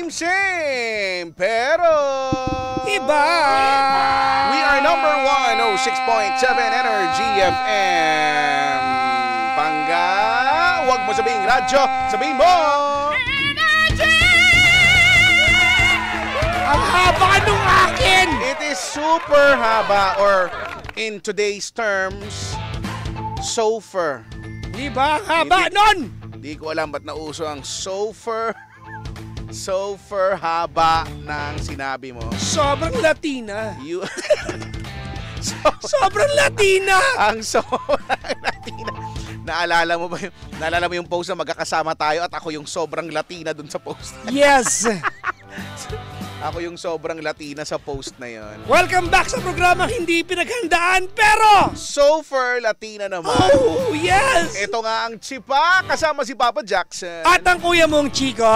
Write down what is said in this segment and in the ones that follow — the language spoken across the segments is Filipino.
Same, pero iba. We are number 106.7 Energy FM. Pangga, huwag mo sabihin radyo, sabihin mo Energy! Ang haba nung akin! It is super haba, or in today's terms, sofer. Diba? Haba nun! Di ko alam ba't nauso ang sofer. Sofer haba ng sinabi mo. Sobrang Latina. You... Sobrang Latina! Ang sobrang Latina. Naalala mo yung post na magkakasama tayo at ako yung sobrang Latina dun sa post. Yes! Ako yung sobrang Latina sa post na yon. Welcome back sa programang hindi pinaghandaan pero Sofer Latina naman. oh, yes! Ito nga ang Chipa kasama si Papa Jackson. At ang kuya mong Chico.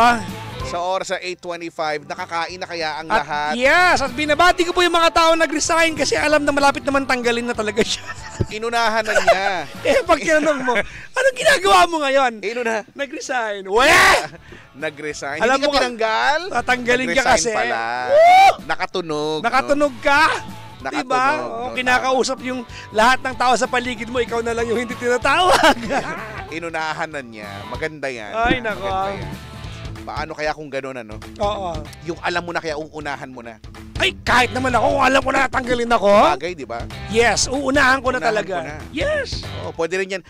Sa oras sa 8:25, nakakain na kaya ang At lahat? yes, at binabati ko po yung mga tao nag-resign kasi alam na malapit naman tanggalin na talaga siya. Inunahan na niya. Pag tinanong mo, anong ginagawa mo ngayon? Nag-resign. Wala! Nag-resign. Alam Hindi mo ka tinanggal? tatanggalin ka Nag-resign kasi. Pala. Woo! Nakatunog. Nakatunog ka? Nakatunog, diba? no, Kinakausap yung lahat ng tao sa paligid mo, ikaw na lang yung hindi tinatawag. Inunahan na niya. Maganda yan. Ay, nako. Maganda yan. Paano kaya kung gano'n, ano? Oo. Yung alam mo na kaya uunahan mo na. Ay, kahit naman ako, kung alam ko na natanggalin ako. Bagay, di ba? Yes, uunahan ko na Uunahan talaga. ko na. Yes. Oo, pwede rin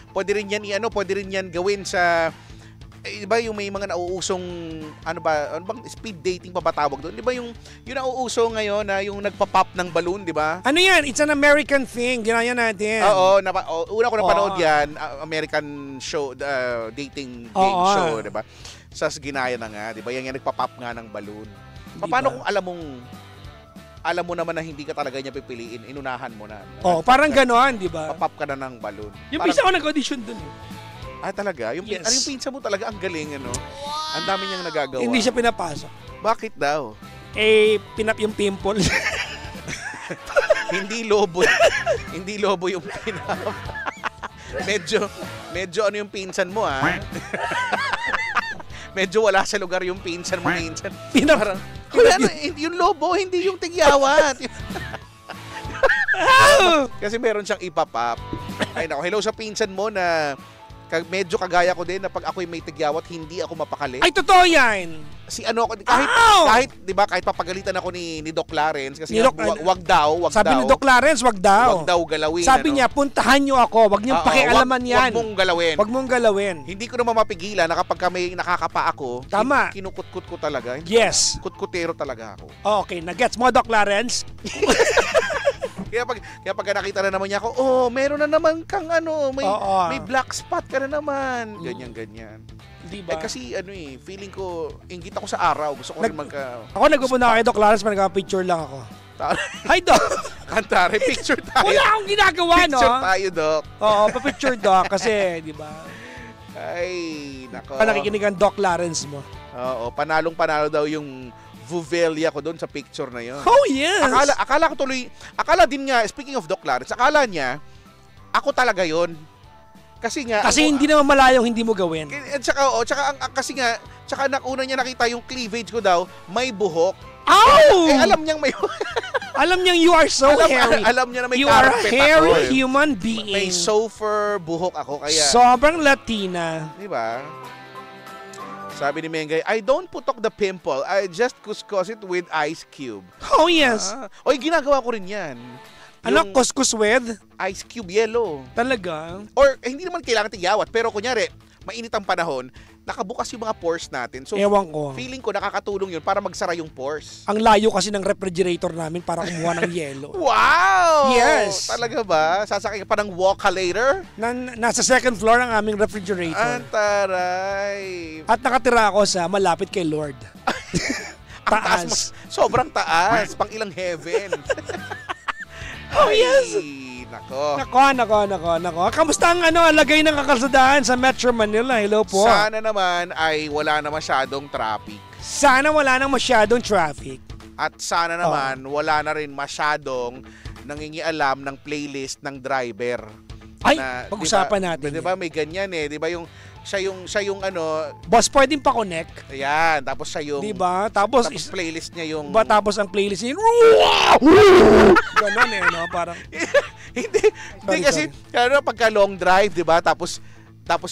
yan gawin sa di ba yung may mga nauusong ano bang speed dating pa ba tawag doon? Di ba yung nauuso ngayon na yung nagpa-pop ng balloon, di ba? Ano yan? It's an American thing. Ginaya natin. Oo, una ko napanood yan, American show, dating game show, di ba? Sas ginaya na nga, di ba? Yan nagpa-pop nga ng balloon. Paano kung alam mo naman na hindi ka talaga niya pipiliin, inunahan mo na. Parang gano'n, di ba? Papap ka na ng balloon. Yung pinsa ko nag-audition dun. Talaga? Yes. Yung pinsa mo talaga ang galing, ano? Wow. Ang dami niyang nagagawa. Hindi siya pinapasok. Bakit daw? Pinap yung pimple. Hindi lobo. Hindi lobo yung pinap. medyo ano yung pinsan mo, ha? Medyo wala sa lugar yung pinsan mo minsan. Parang, yung lobo, hindi yung tigyawat. Kasi meron siyang ipapap. Ay nako, hello sa pinsan mo na medyo kagaya ko din na pag ako'y may tigyawat, hindi ako mapakali. Ay, totoo yan. Si ano, kahit 'di ba, kahit papagalitan ako ni Doc Clarence kasi wag daw. Sabi ni Doc Clarence, wag daw. Wag daw galawin. Sabi niya, puntahan niyo ako, wag niyo pakialaman yan. Wag mong galawin. Wag mong galawin. Hindi ko naman mapigilan na kapag may nakakapa ako, tama. Kinukutkut ko talaga. Yes. Kutkutero talaga ako. Okay, nagets mo, Doc Clarence? Kaya pag nakita na naman niya ako, meron na naman kang may black spot ka na naman. Ganyan. Diba? Kasi feeling ko, inggit ako sa araw. Gusto ko rin Ako nagpupunta kay Doc Clarence, nagpa-picture lang ako. Hi, Doc! Kantare, picture tayo. Wala akong ginagawa, no? Picture tayo, Doc. Oo, pa-picture, Doc, kasi, di ba? Ay, nako. Nakikinig ang Doc Clarence mo. Oo, panalong-panalo daw yung Vuvelia ko doon sa picture na yon. Oh, yes! Akala din nga, speaking of Doc Clarence, akala niya, ako talaga yon. Kasi hindi naman malayong hindi mo gawin. At tsaka una niya nakita yung cleavage ko daw, may buhok. Ow! Alam niyang may alam niyang you are so hairy. Alam niya na may you are a carpet hairy ako. Human being. May sofer buhok ako kaya. Sobrang Latina. Di ba? Sabi ni Mengay, I don't putok the pimple. I just kuskus it with ice cube. Oh, yes. Ginagawa ko rin yan. Ano, kuskus with? Ice cube yellow. Talaga? Or, hindi naman kailangan tigyawat. Pero kunyari, mainit ang panahon, nakabukas yung mga pores natin. So, ewan ko. Feeling ko nakakatulong yun para magsara yung pores. Ang layo kasi ng refrigerator namin para kumuha ng yelo. Wow! Yes! Talaga ba? Sasakay pa ng walk-a-later? Nasa second floor ang aming refrigerator. Antaray! At nakatira ako sa malapit kay Lord. Taas. Sobrang taas. Pang ilang heaven. Oh, yes! Nako. Kamusta ang lagay ng kakalsadaan sa Metro Manila? Hello po. Sana naman ay wala na masyadong traffic. Sana wala na masyadong traffic. At sana naman wala na rin masyadong nangingialam ng playlist ng driver. Ay, pag-usapan natin. Di ba may ganyan eh. Di ba yung Siya yung ano, boss pwedeng pa-connect. Ayan, tapos siya yung, diba? Tapos playlist niya yung, tapos ang playlist niya, ganon no? Parang, hindi kasi, ano, pagka long drive, diba? Tapos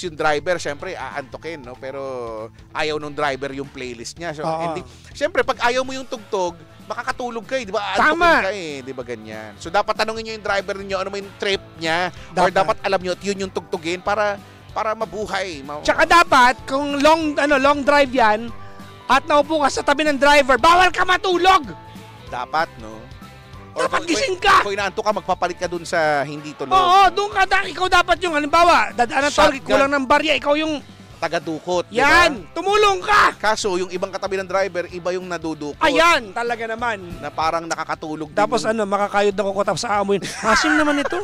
yung driver, syempre, aantokin, no? Pero ayaw nung driver yung playlist niya. So, hindi, syempre, pag ayaw mo yung tugtog, makakatulog ka di ba? Aantokin ka di ba ganyan? So, dapat tanongin nyo yung driver niyo ano mo yung trip niya. Or dapat alam nyo, yun yung tugtugin para mabuhay. Tsaka dapat, kung long drive yan, at naupo ka sa tabi ng driver, bawal ka matulog! Dapat, no? Dapat gising ka! Kung inaanto ka, magpapalit ka dun sa hindi tulog. Oo, doon ka. Ikaw dapat yung, halimbawa, dadaanan target kulang ng barya, ikaw yung taga-dukot. Yan! Diba? Tumulong ka! Kaso, yung ibang katabi ng driver, iba yung nadudukot. Ayan! Talaga naman. Na parang nakakatulog din. Tapos makakayod na kuko, tapos aamoy. Asim naman ito.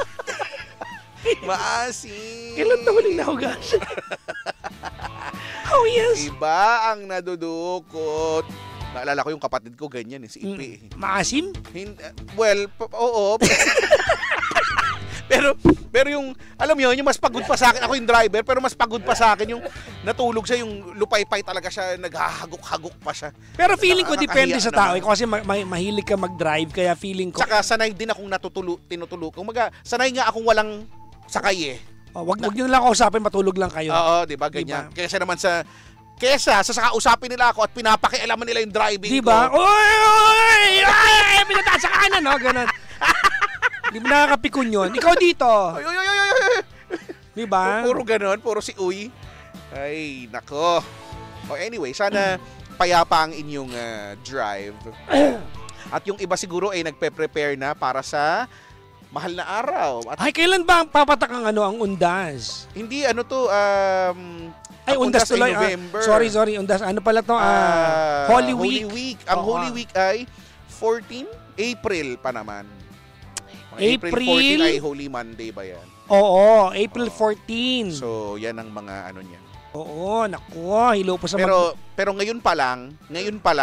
Maasim. Kailan na huling nahugasan? Oh, yes. Iba ang nadudukot. Naalala ko yung kapatid ko, ganyan si Ipi. Maasim? Well, oo. Pero yung, alam mo yun, yung mas pagod pa sa akin, ako yung driver, pero mas pagod pa sa akin yung natulog siya, yung lupay-pay talaga siya, naghahagok-hagok pa siya. Pero feeling ko depende sa tao. Kasi mahilig ka mag-drive, kaya feeling ko. Tsaka sanay din akong tinutulog. Kumaga, sanay nga akong walang sakay eh. Wag nyo lang kausapin, matulog lang kayo. Oo, di ba, ganyan. Diba? Kesa sa kausapin nila ako at pinapakialaman nila yung driving diba? ko. Oy! Pinataas sa kanan, no? Ganun. Di mo nakakapikon yun. Ikaw dito. Diba? Puro ganon, puro si Uy. Ay, nako. Anyway, sana payapa ang inyong drive. At yung iba siguro ay nagpe-prepare na para sa mahal na araw. At kailan ba papatak ang ang Undas? Hindi, Undas tuloy. Sorry. Undas. Ano pala to? Holy Week. Ang Holy Week ay 14 April pa naman. April 14 ay Holy Monday ba yan? Oo, April 14. So, yan ang mga niya. Oo, naku, hilo po sa pero ngayon pa lang,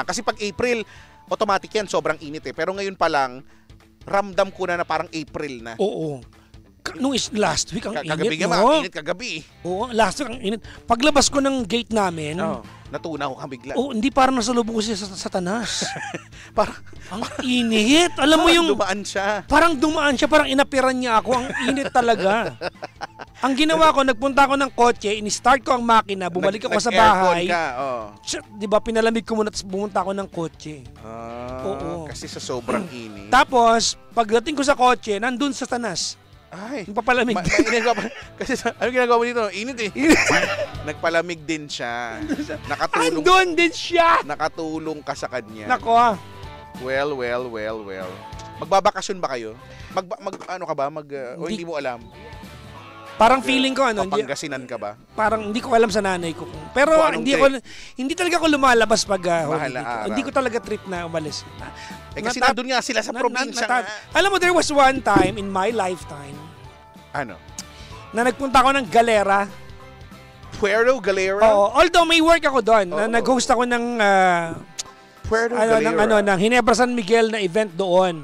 kasi pag April, automatic yan, sobrang init eh. Pero ngayon pa lang, ramdam ko na parang April na. Oo. Nung last week, ang kagabi init, init kagabi. Oo, last week, ang init. Paglabas ko ng gate namin, natunaw ka bigla. Oo, hindi parang nasalubong ko siya sa tanas. Parang, ang init. Alam mo yung, dumaan siya. Parang inapiran niya ako. Ang init talaga. Ang ginawa ko, nagpunta ako ng kotse, in-start ko ang makina, bumalik ako sa bahay. Di ba, pinalamig ko muna, tapos bumunta ako ng kotse. Oo. Kasi sa sobrang init. Tapos, pagdating ko sa kotse, nandun sa tanas. Ay, nagpapalamig. Kasi ano ginagawa mo dito? Init eh. Nagpalamig din siya. Nakatulong. Andun din siya. Nakatulong ka sa kanya. Nako. Well. Magbabakasyon ba kayo? Ano ka ba? O hindi mo alam? Parang feeling ko Papangasinan ka ba? Parang hindi ko alam sa nanay ko. Pero hindi talaga ako lumalabas pag hindi ko talaga trip na umalis. Kasi nandun nga sila sa probinsya. Alam mo, there was one time in my lifetime. Ano? Na nagpunta ako ng Galera. Puerto Galera? Oo. Although may work ako doon. Nag-host ako ng Puerto Galera. ng Ginebra San Miguel na event doon.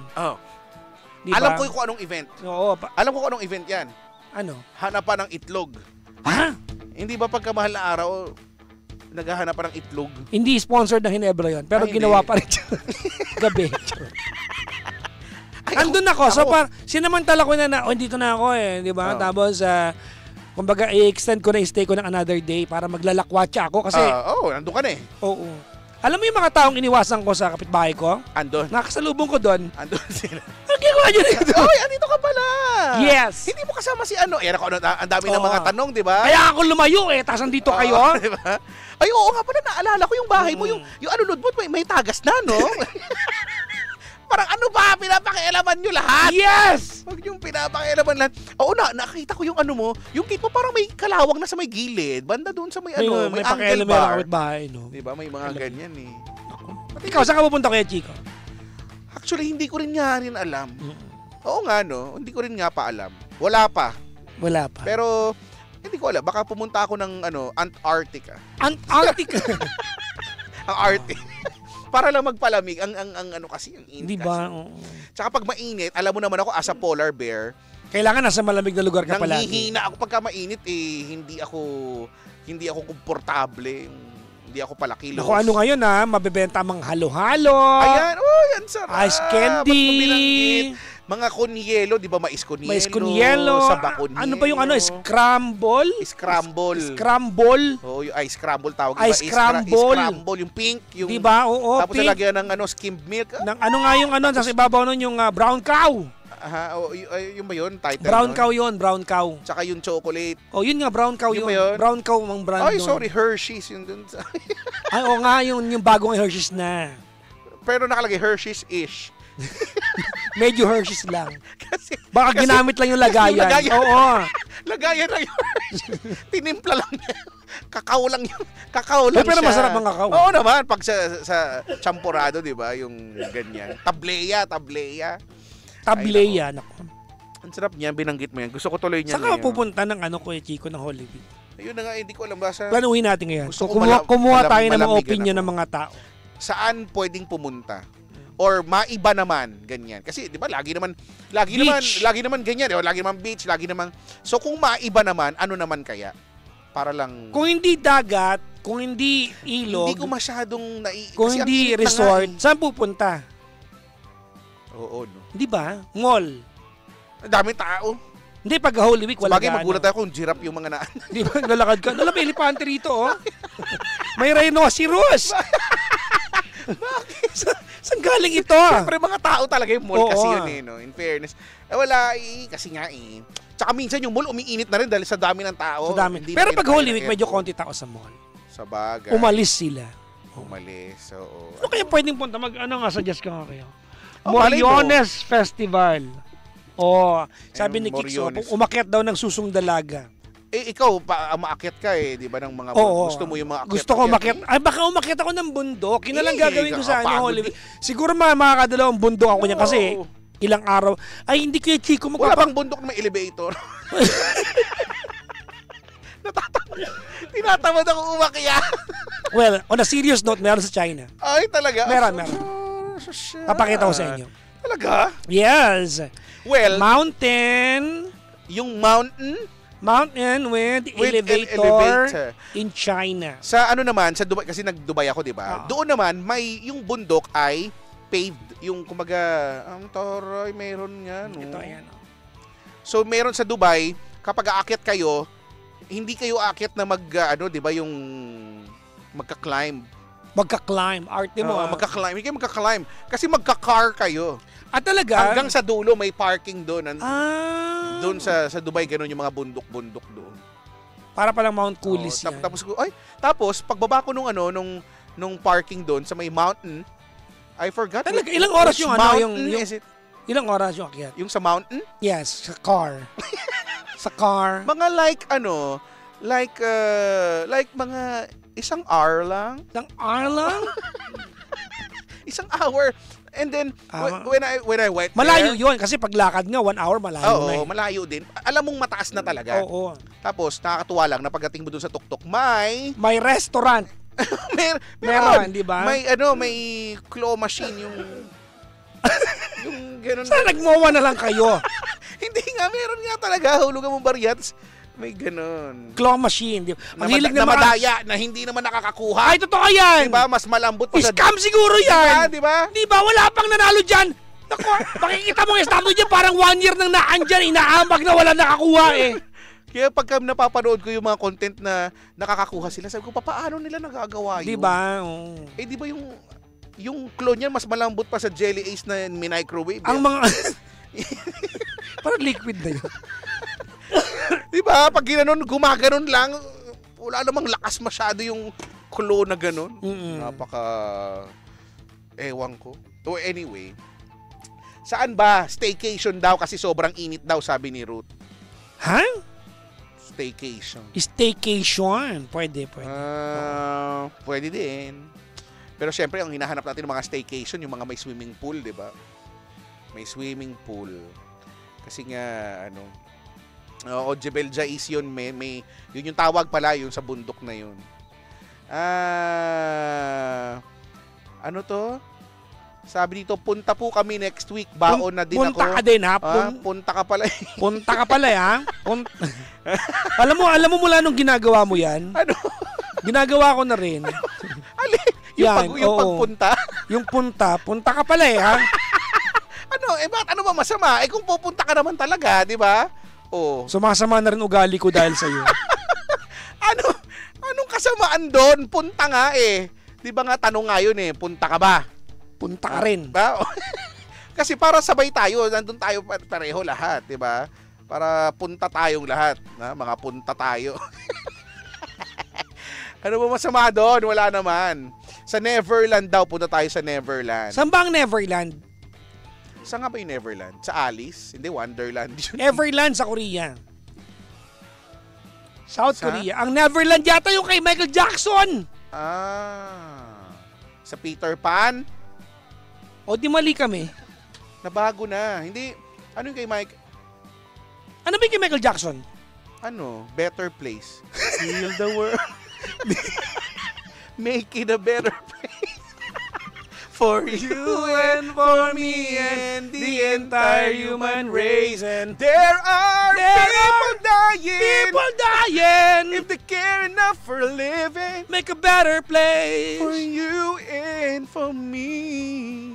Diba? Alam ko kung anong event. Oo. Alam ko kung anong event yan. Ano? Hanapan ng itlog. Ha? Hindi ba pagkamahal na araw, naghahanapan ng itlog? Hindi sponsored ng Ginebra yon, pero ginawa pa rin siya. Gabi. Andun ako. So, sinamantala ko na, dito na ako eh. Di ba? Tapos, kumbaga, i-extend ko na i-stay ko ng another day para maglalakwatsa ako kasi... nandun ka na eh. Oo. Alam mo yung mga taong iniwasan ko sa kapitbahay ko? Andun. Nakasalubong ko doon. Andun sila. Ang ginawa nyo dito? Andito ka pala. Yes. Hindi mo kasama si ano. Ang dami ng mga tanong, di ba? Kaya ako lumayo eh. Tapos andito kayo. Di ba? Ay, oo nga pala. Naalala ko yung bahay mo. Yung anunod mo, may tagas na, no? Parang ano ba? Pinapakialaman nyo lahat? Yes! Huwag yung pinapakialaman lahat. Oo na, nakita ko yung ano mo. Yung gate mo parang may kalawang na sa may gilid. Banda doon sa may may angle bar. Bahay, no? Diba? May mga ganyan eh. Ikaw, saan ka pupunta kaya, Chico? Actually, hindi ko rin nga rin alam. Oo nga, no? Hindi ko rin nga pa alam. Wala pa. Pero, hindi ko alam. Baka pumunta ako ng Antarctica. Antarctica? Ang Arctic. Para lang magpalamig. Ang ano kasi, ang init diba? kasi. Tsaka pag mainit, alam mo naman ako as a polar bear, Kailangan nasa malamig na lugar ka palagi. Nanghihina ako pagka mainit hindi ako komportable. Hindi ako palakilos. Naku, ano ngayon mabebenta ang mga halo-halo. Ayan, yan sarap. Ice candy. Mga kunyelo, di ba mais kunyelo? Mais kunyelo. Saba kunyelo. Ano ba yung scramble? Scramble. Oo, yung ice scramble tawag. Ice scramble. Scramble, yung pink. Yung, di ba? Oo, tapos pink. nalagyan ng skimmed milk. Ng ano nga yung sa ibabaw nun yung brown cow. Yung ba yun? Title brown nun? cow yun, brown cow. Tsaka yung chocolate. Oh, yun nga, brown cow yun. Yun? Brown cow ang brand Ay, nun. sorry, Hershey's yun dun. Ay, oo nga, yung bagong Hershey's na. Pero nakalagay Hershey's-ish. Medyo Hershey's lang. Baka ginamit lang yung lagayan. Oo. Lagayan lang yung Hershey's. Tinimpla lang niya. Kakao lang pero pero siya. Masarap ang kakao. Oo naman. Pag sa champurado, di ba? Yung ganyan. Tableya. Tableya, nako. Ang sarap niyan, binanggit mo yan. Gusto ko tuloy niyan. Saan ka pupunta ng Chico ng Holy Week? Ayun na nga, hindi ko alam. Basta planuhin natin ngayon. Gusto ko kumuha tayo ng mga opinion ng mga tao. Saan pwedeng pumunta? Or maiba naman, ganyan. Kasi 'di ba lagi naman ganyan, lagi naman beach, lagi naman. So kung maiba naman, ano naman kaya? Para lang kung hindi dagat, kung hindi ilog, hindi ko masyadong kung hindi resort, saan pupunta? Oo, no. 'Di ba? Mall. Ang daming tao. Hindi pag Holy Week wala. Sabagay magulat ako kung giraffe yung mga naan. 'Di ba? Lalakad ka. May elefante rito, oh. May rhinoceros. Bakit? Saan galing ito? Siyempre mga tao talaga yung mall. Kasi yun no? In fairness. Wala kasi nga Tsaka minsan yung mall umiinit na rin dahil sa dami ng tao. Sa dami. Pero pag Holy Week medyo konti tao sa mall. Sabagay. Umalis sila. Oo. Ano kaya pwedeng punta? Suggest ka nga kayo. Moriones Festival. Sabi ni Kikso, umakyat daw ng Susong Dalaga. Ikaw, maakyat ka di ba ng mga gusto mo yung mga akyat? Gusto ko umakyat. Ay, baka umakyat ako ng bundok. Yun na lang gagawin ko sa Holy Week. Siguro makakadalawang bundok ako niya kasi ilang araw. Ay, hindi ko yung Chico wala bang bundok na may elevator? Tinatamad ako umakyat. Well, on a serious note, meron sa China. Ay, talaga? Meron. Papakita ko sa inyo. Talaga? Yes. Well, mountain with elevator in China. Sa naman, sa Dubai, kasi nag-Dubai ako, di ba? Doon naman, yung bundok ay paved. Yung kumaga, ang taray, meron nga. No? Ito, ayan. So, meron sa Dubai, kapag aakyat kayo, hindi kayo aakyat na di ba, yung magka-climb. Arte mo. Magka-climb. Hindi kayo magka-climb. Kasi magka-car kayo. Talaga? Hanggang sa dulo, may parking doon. Doon sa Dubai, ganun yung mga bundok-bundok doon. Para palang Mount Cooley yan. Tapos, pagbaba ko nung parking doon sa may mountain, I forgot. Talaga, ilang oras yung ilang oras yung akyat? Yung sa mountain? Yes, sa car. Sa car. Mga mga isang hour lang. Isang hour lang? Isang hour. And then, when I went malayo there, yun. Kasi paglakad nga, 1 hour, malayo na. Oo, malayo din. Alam mong mataas na talaga. Oo. Tapos, nakakatuwa lang na pagdating mo dun sa tuktok, may restaurant. Meron, di ba? May claw machine yung ganun. Saan nagmowa na lang kayo? Hindi nga, meron nga talaga. Hulugan mo bariyats. May ganun. Claw machine. Ang hilig na madaya na hindi naman nakakakuha. Ay, totoo yan. Diba? Mas malambot pa scam siguro yan. Diba? Diba? Wala pang nanalo dyan. Naku, makikita mo yung estado dyan, parang 1 year nang naan dyan. Inaambag na wala nakakuha Kaya pagka napapanood ko yung mga content na nakakakuha sila, sabi ko, paano nila nagagawa yun? Diba? Diba yung clone niya mas malambot pa sa Jelly Ace na microwave. Ang mga... parang liquid na yun. Diba? Pag ginanon, gumaganon lang, wala namang lakas masyado yung clone na ganon. Napaka... Ewan ko. So anyway, saan ba? Staycation daw kasi sobrang init daw, sabi ni Ruth. Ha? Staycation. Pwede. Pwede din. Pero syempre, ang hinahanap natin ng mga staycation, yung mga may swimming pool, di ba? May swimming pool. Kasi nga, Jebel Jais yun, may, yun yung tawag pala, yun sa bundok na yun. Sabi dito, punta po kami next week. Baon na din punta ako. Punta ka din, ha? Punta ka pala. Punta ka pala, ha? Alam mo mula nung ginagawa mo yan? Ano? Ginagawa ko na rin. Yung pagpunta? Yung punta ka pala, ha? Bakit ano ba masama? Kung pupunta ka naman talaga, di ba? Oh. Sumasama na rin ugali ko dahil sa'yo. Anong kasamaan doon? Punta nga eh. Di ba nga tanong nga yun eh, punta ka ba? Punta ka rin. Ba? Kasi para sabay tayo, nandun tayo pareho lahat, di ba? Para punta tayong lahat, mga punta tayo. Ano ba masama doon? Wala naman. Sa Neverland daw, punta tayo sa Neverland. Saan ba ang Neverland? Saan nga ba yung Neverland? Sa Alice? Hindi, Wonderland. Neverland sa Korea. South Korea. Ang Neverland yata yung kay Michael Jackson. Sa Peter Pan? O di mali kami. Nabago na. Hindi, ano yung kay Mike? Ano ba yung kay Michael Jackson? Better Place. Heal the world. Make it a better place. For you and for me and the entire human race. And there are people dying. If they care enough for a living, make a better place. For you and for me.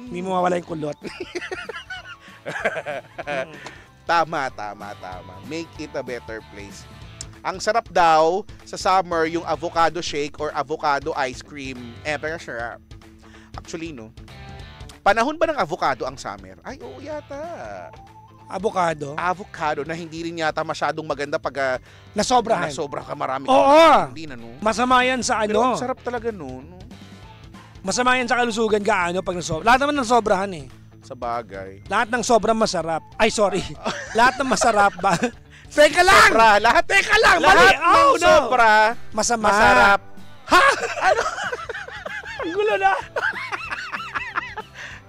Hindi mo mawala yung kulot. Tama. Make it a better place. Ang sarap daw sa summer yung avocado shake or avocado ice cream. Pero sarap. Actually, panahon ba ng avocado ang summer? Ay, oo yata. Avocado? Avocado na hindi rin yata masyadong maganda pag nasobrahan. Nasobra ka marami. Oo. Hindi na, Masama yan sa Pero ang sarap talaga, Masama yan sa kalusugan pag nasobra. Lahat naman ng sobrahan eh. Sa bagay. Lahat ng sobrang masarap. Ay, sorry. Lahat ng masarap ba? Teka lang! Sobra. Teka lang! Lahat ng sobra. Masarap. Ha? Ano? Ang gulo na.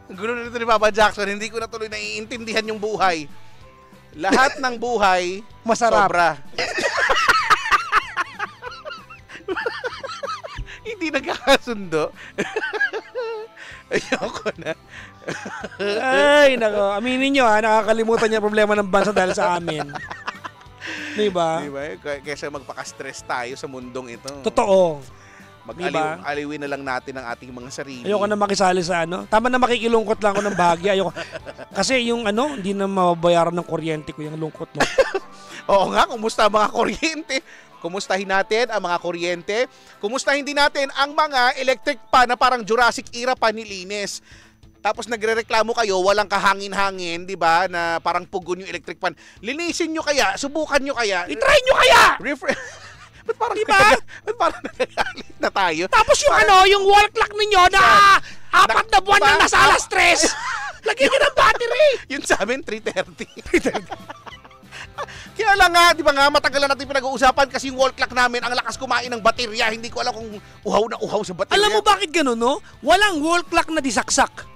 Ang gulo na nito ni Papa Jackson. Hindi ko na tuloy naiintindihan yung buhay. Lahat ng buhay, masarap. Sobra. Hindi nagkakasundo. Ayoko na. Ay, nako. Aminin nyo nakakalimutan niya problema ng bansa dahil sa amin. Diba? Kaysa magpaka-stress tayo sa mundong ito. Totoo. Mag-aliwin na lang natin ang ating mga sarili. Ayoko na makisali sa Tama na makikilungkot lang ako ng bahagya. Ayoko. Kasi yung hindi na mababayaran ng kuryente ko yung lungkot mo. Oo nga, kumusta ang mga kuryente? Kumustahin natin ang mga kuryente. Kumustahin din natin ang mga electric pan na parang Jurassic era pa nilinis. Tapos nagrereklamo kayo, walang kahangin-hangin, di ba? Na parang pugon yung electric pan. Linisin nyo kaya, subukan nyo kaya. I-try nyo kaya! Ba't parang, diba? Ba't parang nagagalit na tayo? Tapos yung yung wall clock ninyo na 4 na buwan na nasa alas 3. Lagyan nyo ng battery. Yun sa amin, 3:30. Kaya lang nga, di ba nga, matagal na natin pinag-uusapan kasi yung wall clock namin, ang lakas kumain ng baterya. Hindi ko alam kung uhaw na uhaw sa baterya. Alam mo bakit ganun, Walang wall clock na disaksak.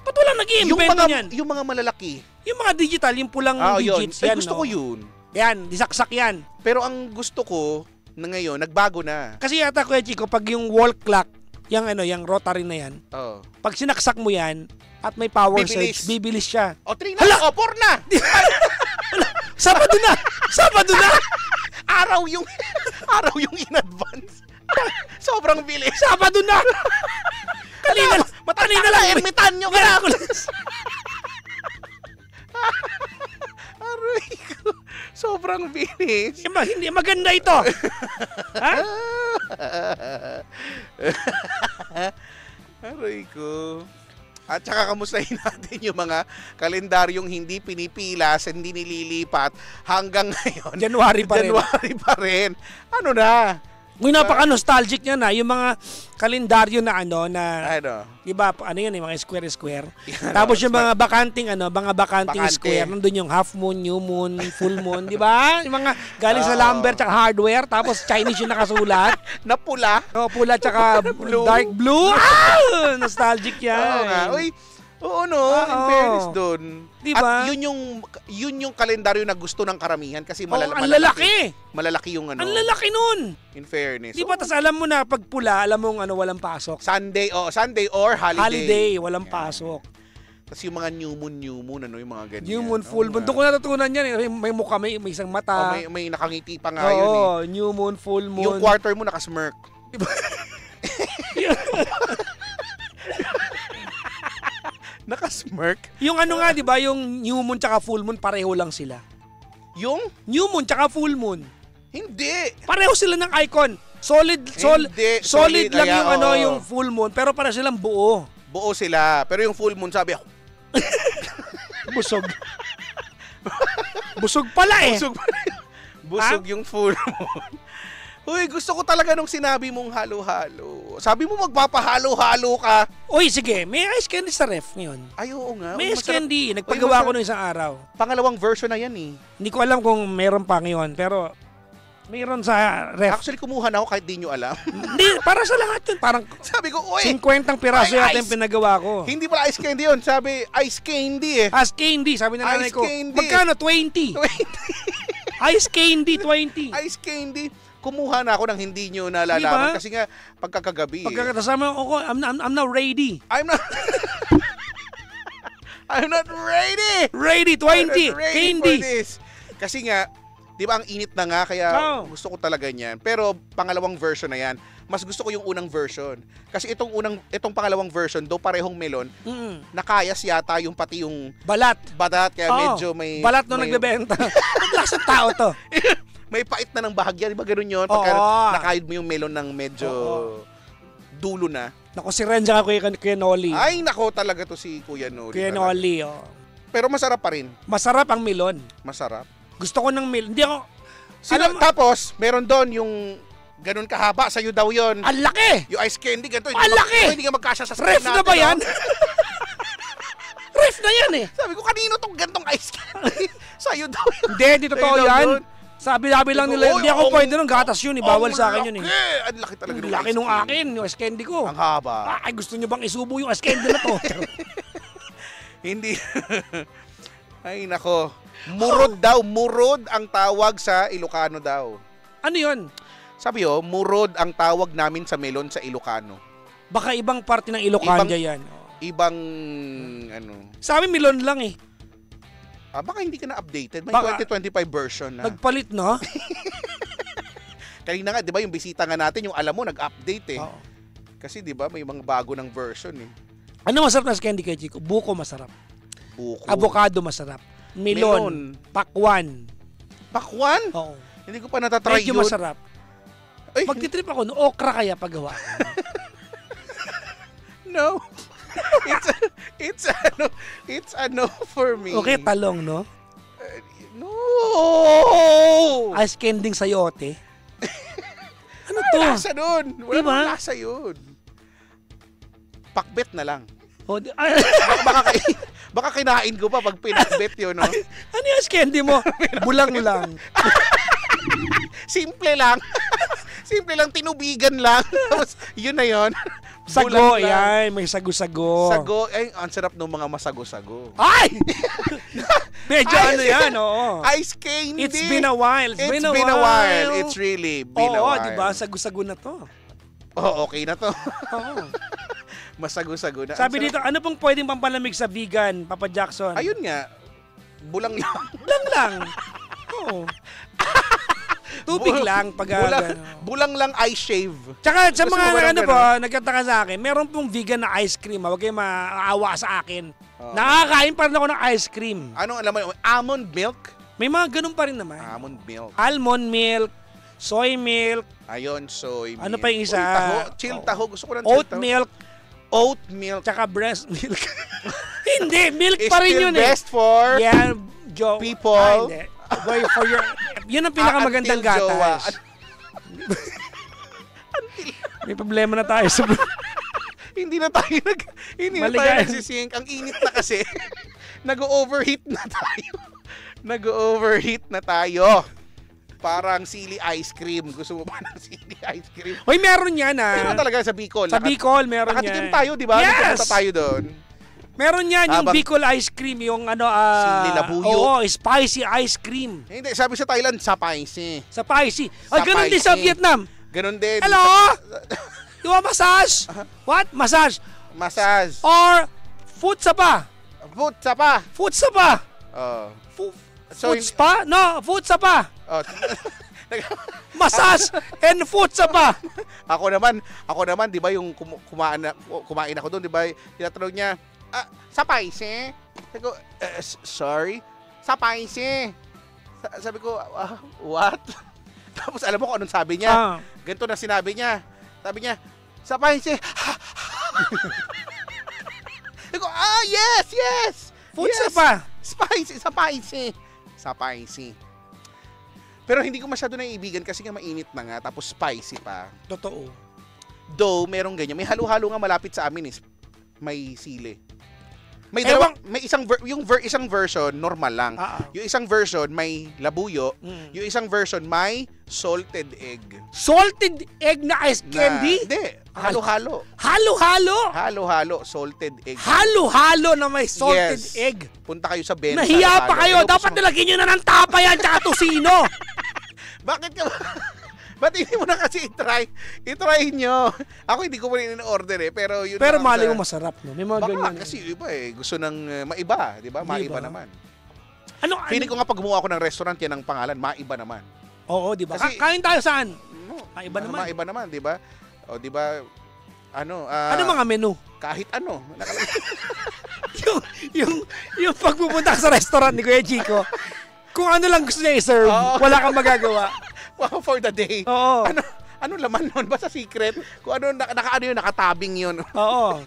Ba't walang nag-i-invento niyan? Yung mga malalaki. Yung mga digital, yung pulang digits. Yan, gusto ko yun. Yan, disaksak yan. Pero ang gusto ko na ngayon, nagbago na. Kasi yata, Kuya Chico, pag yung wall clock, yung rotary na yan, pag sinaksak mo yan, at may power surge, bibilis siya. O, 3 na. O, 4 na. Sabado na. Araw yung in advance. Sobrang bilis. Sabado na. Kanina lang. Ermitan nyo ka. Aray ko. Sobrang bilis. Hindi maganda ito. Ha? Aray ko. At saka kamustahin natin yung mga kalendaryong hindi pinipilas, hindi nililipat hanggang ngayon. January pa rin. Ano na? Ngayon napaka-nostalgic niya na yung mga kalendaryo na di ba, yan, yung mga square. Tapos yung mga bakanting square, nandun yung half moon, new moon, full moon, di ba? Yung mga galing sa lumber tsaka hardware, tapos Chinese yung nakasulat. Na pula. Pula tsaka dark blue. Nostalgic yan. Oo nga. Uy, Oo, no? In fairness doon. Diba? At yun yung kalendaryo na gusto ng karamihan kasi ang lalaki. Malalaki yung ano. Ang lalaki nun. In fairness. Diba, tas alam mo na, pag pula, alam mong walang pasok. Sunday or holiday. Holiday, walang pasok. Tapos yung mga new moon, yung mga ganyan. New moon, full moon. Doon ko natutunan yan. May mukha, may isang mata. May nakangiti pa nga yun eh. New moon, full moon. Yung quarter mo nakasmirk. Diba? Nakasmirk? Yung nga, di ba, yung new moon tsaka full moon, pareho lang sila. Yung? New moon tsaka full moon. Hindi. Pareho sila ng icon. Solid lang yung yung full moon, pero para silang buo. Buo sila. Pero yung full moon, sabi ako, busog. Busog pala eh. Busog yung full moon. Uy, gusto ko talaga nung sinabi mong halo-halo. Sabi mo magpapahalo-halo ka. Uy, sige. May ice candy sa ref ngayon. Ay, oo nga. May ice candy. Nagpagawa ko nung isang araw. Pangalawang version na yan eh. Hindi ko alam kung meron pa ngayon, pero mayroon sa ref. Actually, kumuha na ako kahit di nyo alam. Hindi, para sa lahat yun. Parang sabi ko, uy, 50 piraso yata yung pinagawa ko. Hindi pala ice candy yun. Sabi, ice candy eh. Ice candy, sabi ng nanay ko. Candy. Magkano? 20. Ice candy, 20. Ice candy. Kumuha na ako ng hindi nyo nalalaman. Diba? Kasi nga, pagkakagabi. Pagkakasama ako, I'm not ready. I'm not ready. Ready, 20. Candy. Kasi nga, di ba ang init na nga, kaya gusto ko talaga niyan. Pero pangalawang version na yan, mas gusto ko yung unang version. Kasi itong pangalawang version, do parehong melon, nakayas yata yung pati yung balat, kaya medyo may... Balat nung nagbebenta. Naglasang tao to. May pait na ng bahagya, di ba gano'n yun? Pagka nakahid mo yung melon ng medyo dulo na. Nako, si Renja ka Kuya Noli. Ay, nako talaga to si Kuya Noli. Kuya Noli, Pero masarap pa rin. Masarap ang melon. Masarap. Gusto ko ng melon. Hindi ako... Tapos, meron doon yung ganun kahaba, sa'yo daw yun. Ang laki! Yung ice candy, ganito. Ang laki! Hindi ka magkasya sa ref na ba yan? Ref na yan eh. Sabi ko, kanino tong gantong ice candy? Sa'yo daw yun. Hindi totoo yan. Sabi lang nila, hindi ako pwede nung gatas yun, ibawal sa akin yun eh. Ang laki talaga. Ang laki nung akin, yung ice candy ko. Ang haba. Ay, gusto nyo bang isubo yung ice candy na to? Hindi. Ay, nako. Murod ang tawag sa Ilocano daw. Ano yun? Sabi murod ang tawag namin sa melon sa Ilocano. Baka ibang parte ng Ilocano yan. Ibang, Sa amin, melon lang eh. Baka hindi ka na updated. May 2025 version na. Nagpalit, no? Kanina nga, di ba, yung bisita nga natin, yung alam mo, nag-update eh. Oo. Kasi di ba, may mga bago ng version eh. Ano masarap na candy kay Chico? Buko masarap. Buko. Avocado masarap. Melon. Pakwan. Pakwan? Oo. Hindi ko pa natatry yun. Medyo masarap. Ay, magtitrip ako, okra kaya paggawa. No. It's a no for me. Okay, talong, no? No! Ice candy sayote. Ano to? Wala lasa dun. Wala diba? Lasa yun. Pakbet na lang. Baka kinain ko pa pag pinakbet yun, no? Ano yung ice candy mo? Bulang lang. Simple lang. Simple lang, tinubigan lang. Tapos, yun na yun. Sago, yan. May sago-sago. Sago, ay, ang sarap ng mga masago-sago. Ay! Medyo yan, oo. Ice candy. It's been a while. It's been a while. It's really been a while. Oo, di ba? Sago-sago na to. Oo, okay na to. Oo. Masago-sago na. Sabi dito, ano pong pwedeng pampalamig sa vegan, Papa Jackson? Ayun nga. Bulang lang. Bulang lang. Oo. Tubig lang pag bulang lang ice shave. Tsaka sa mga nagkataka sa akin, meron pong vegan na ice cream. Huwag kayong maawa sa akin. Nakakain pa rin ako ng ice cream. Anong alam mo? Almond milk? May mga ganun pa rin naman. Almond milk. Almond milk, soy milk. Ayun, soy milk. Ano pa yung isa? Taho. Gusto ko ng oat milk. Oat milk. Tsaka breast milk. Hindi, milk pa rin yun eh. It's still best for people. Boy, for your... Yun ang pinakamagandang gatas. May problema na tayo sa... Hindi na tayo nagsisink. Ang init na kasi. Nag-overheat na tayo. Parang sili ice cream. Gusto mo ba ng sili ice cream? Hoy, meron yan ah. Meron talaga sa Bicol. Sa Bicol, meron yan. Nakatikim tayo, di ba? Yes! Nagpunta tayo doon. Meron yan yung Bicol ice cream, yung Sili labuyo. Oo, spicy ice cream. Hindi, sabi sa Thailand, spicy. Spicy. Ay, ganun din sa Vietnam. Ganun din. Hello? You want massage? What? Massage. Massage. Or food spa. Food spa. Food spa. Food spa? No, food spa. Massage and food spa. Ako naman, 'di ba yung kumain ako doon, 'di ba? Tinatanong niya, spicy? Sabi ko, sorry? Spicy. Sabi ko, what? Tapos alam mo kung anong sabi niya? Ganito na sinabi niya. Sabi niya, spicy. Sabi ko, yes! Food yes. spa. Spicy. Pero hindi ko masyado naiibigan kasi nga mainit na nga, tapos spicy pa. Totoo. Though, merong ganyan. May halo-halo nga malapit sa amin may sili. May isang version normal lang. Yung isang version may labuyo, yung isang version may salted egg. Salted egg na ice candy? Hindi, halo-halo. Halo-halo Salted egg. Halo-halo na may salted egg. Punta kayo sa Bensa. Nahiya pa kayo, dapat nilagyan nyo na ng tapa yan tsaka tosino. Bakit ka ba? Ba't hindi mo na kasi i-try? I-try nyo. Ako hindi ko pa rin in-order pero yun. Pero mali mo masarap, no? May mga ganyan. Kasi iba gusto ng maiba, di ba? Maiba naman. Feeling ko nga pag gumawa ako ng restaurant, yan ang pangalan, maiba naman. Oo, di ba? Kain tayo saan? Maiba naman. Maiba naman, di ba? O, di ba? Ano mga menu? Kahit ano. yung pagpupunta sa restaurant ni Kuya Chico, kung ano lang gusto niya i-serve, wala kang magagawa. Wow, for the day. Oo. Ano laman nun? Basta secret? Kung ano, nakatabing yun. Oo.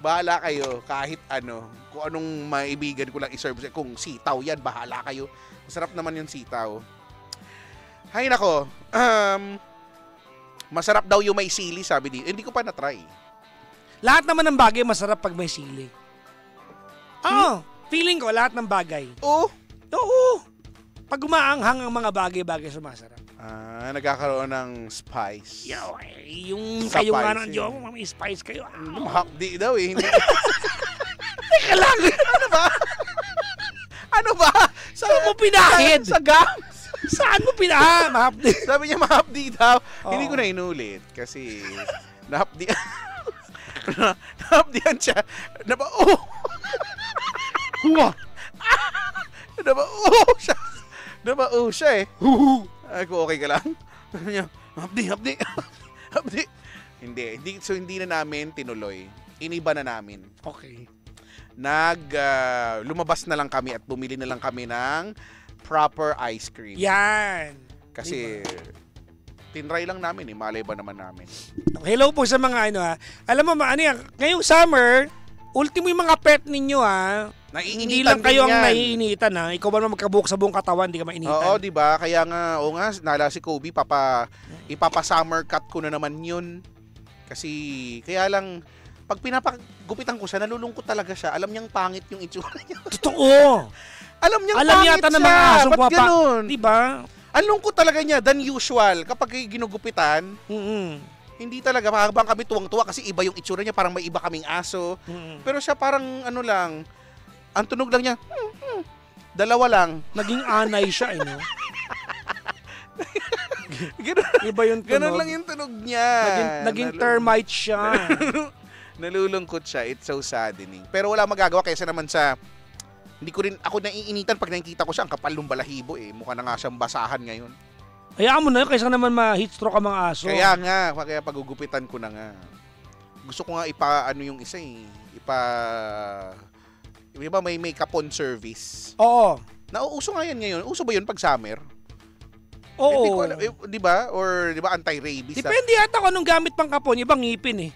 Bahala kayo, kahit ano. Kung anong maibigan ko lang i-serve. Kung sitaw yan, bahala kayo. Masarap naman yung sitaw. Hay nako. Masarap daw yung may sili, sabi dito. Hindi ko pa na-try. Lahat naman ng bagay masarap pag may sili. Oo. Feeling ko, lahat ng bagay. Oo. Pag umaanghang ang mga bagay-bagay sumasarap. Nagkakaroon ng spice. Yung kayo nga ng Diyo, may spice kayo. Mahapdi daw Hindi. Teka lang. Ano ba? Saan mo pinahid? Sa gums. Saan mo mahapdi? Sabi niya mahapdi daw. Hindi ko na inulit kasi nahapdi. Nahapdihan siya. Nabao siya Ako, okay ka lang? Sabi niya, hapdi. Hindi na namin tinuloy. Iniba na namin. Okay. Lumabas na lang kami at bumili na lang kami ng proper ice cream. Yan. Kasi, tinry lang namin malay ba naman namin. Hello po sa mga Alam mo, ngayong summer, ultimo yung mga pet ninyo hindi lang kayo ang naiinitan Ikaw ba naman magkabuhok sa buong katawan, hindi ka mainitan. Oo, di ba? Kaya nga, nala si Kobe, ipapa-summer cut ko na naman yun. Kasi, kaya lang, pag pinapagupitan ko siya, nalulungkot talaga siya. Alam niyang pangit yung itsura niya. Totoo! Alam niyang pangit siya. Ng mga asong ba't ganun? Di ba? Ang lungkot talaga niya than usual. Kapag ginugupitan, hindi talaga. Habang kami tuwang-tuwa kasi iba yung itsura niya. Parang may iba kaming aso. Pero siya parang lang. Ang tunog lang niya, dalawa lang. Naging anay siya, Iba yung tunog. Ganun lang yung tunog niya. Naging termite siya. Nalulungkot siya. It's so saddening. Pero wala magagawa kaysa naman sa... Hindi ko rin ako naiinitan pag nakikita ko siya. Ang kapal ng balahibo Mukha na nga siyang basahan ngayon. Hayaan mo na yun, kaysa naman ma-heat stroke ang mga aso. Kaya nga, kaya pagugupitan ko na nga. Gusto ko nga yung isa di ba may make-up-on service? Oo. Nauuso nga yan ngayon. Uso ba yun pag summer? Oo. Hindi ko alam. Di ba? Or di ba anti-rabies? Depende yata kung anong gamit pang kapon. Ibang ngipin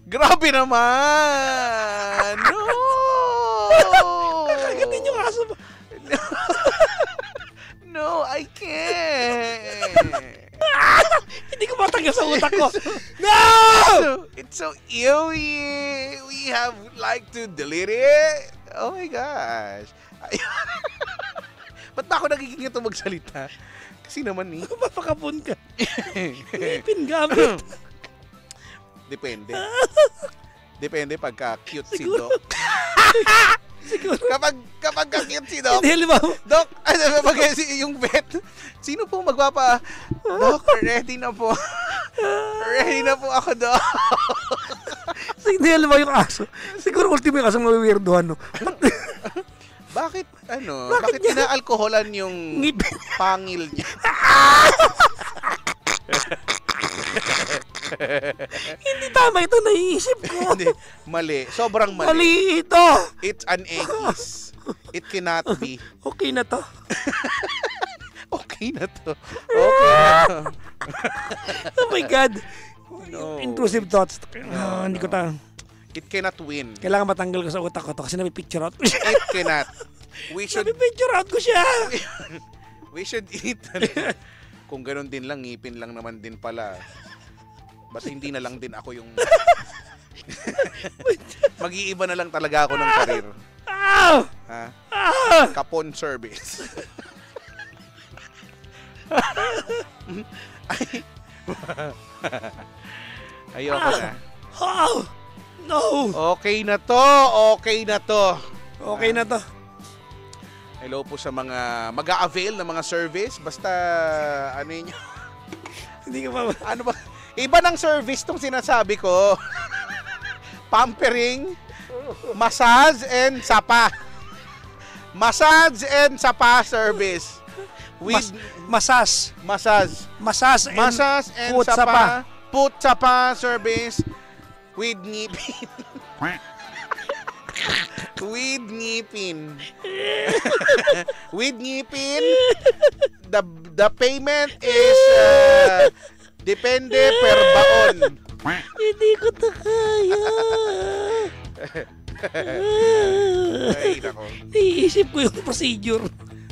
Grabe naman! No! Nakagatin yung aso mo. No, I can't. Hindi ko matanggal sa utak ko. No! It's so eerie. We have to delete it. Oh my gosh. Ba't ba ako nagiging ito magsalita? Kasi naman Mapakapon ka. Ngipin gamit. Depende. Depende pagka cute si Siguro. Doc. Siguro. Kapag cute si Doc. Hindi, halimbawa. Doc, yung vet, sino po Doc, ready na po. Ready na po ako, Doc. Hindi, halimbawa yung aso. Siguro ultimo yung aso mawiwirdohan, no? Bakit inaalkoholan yung Ngipin. pangil niya? Hindi tama ito, naiisip ko. Hindi, mali. Sobrang mali. Mali ito. It's an X. It cannot be. Okay na to. Okay na to. Okay na to. Oh my God. No. Intrusive thoughts. Hindi ko It cannot win. Kailangan matanggal ko sa utak ko to kasi napipicture out ko siya. It cannot. Napipicture out ko siya. We should eat. Kung ganun din lang, ngipin lang naman din pala. Basta hindi na lang din ako yung... Mag-iiba na lang talaga ako ng karir. Ha? Kapon service. Ayoko na. No. Okay na to. Okay na to. Okay na to. Hello po sa mga mag-a-avail ng mga service. Basta, ano yun? Hindi ka pa... Ano ba? Iba ng service tong sinasabi ko. Pampering, massage, and sapa. Massage and sapa service. With Massage and foot sapa. Foot sapa service with ngipin. With ngipin. With ngipin. The payment is depende per baon. Hindi ko to kaya. Ay, nako. Iisip ko yung procedure.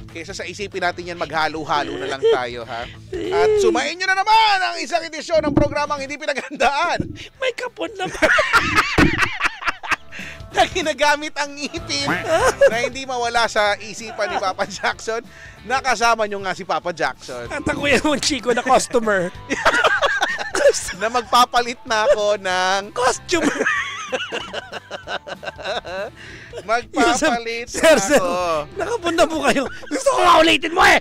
Kesa sa isipin natin yan, maghalo-halo na lang tayo, ha? At sumain nyo na naman ang isang edisyon ng programang Hindi Pinaghandaan. May kapon naman. Na ginagamit ang ngipin na hindi mawala sa isipan ni Papa Jackson. Nakasama nyo nga si Papa Jackson. At ako yung chiko na customer. Na magpapalit na ako ng Costume. magpapalit Sir, na ako. nakapunta po kayo. Gusto ko maulitin mo eh.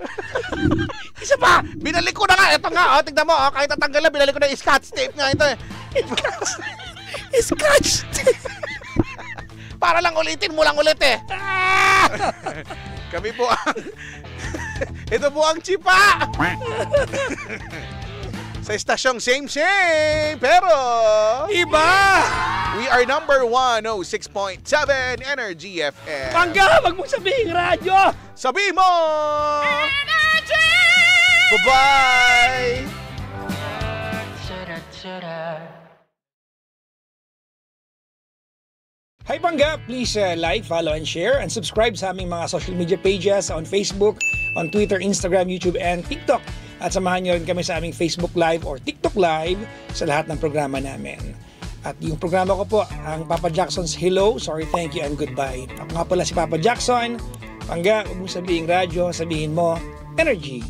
Isa pa. Binalik ko na nga. Ito nga, tignan mo. Kahit tatanggal na, binalik ko na yung scotch tape nga ito. Scotch tape. Para lang ulitin mo lang ulit eh. Kami po ang... Ito po ang Chipa. Sa estasyong same, pero... Iba! We are number 106.7 Energy FM. Pangga, wag mong sabihin radyo! Sabi mo! Energy! Bye-bye! Hi Pangga! Please like, follow, and share, and subscribe sa aming mga social media pages on Facebook, on Twitter, Instagram, YouTube, and TikTok. At samahan nyo rin kami sa aming Facebook Live or TikTok Live sa lahat ng programa namin. At yung programa ko po, ang Papa Jackson's Hello, Sorry, Thank You, and Goodbye. Ako nga pala si Papa Jackson. Pangga, huwag mong sabihin radyo, sabihin mo, Energy.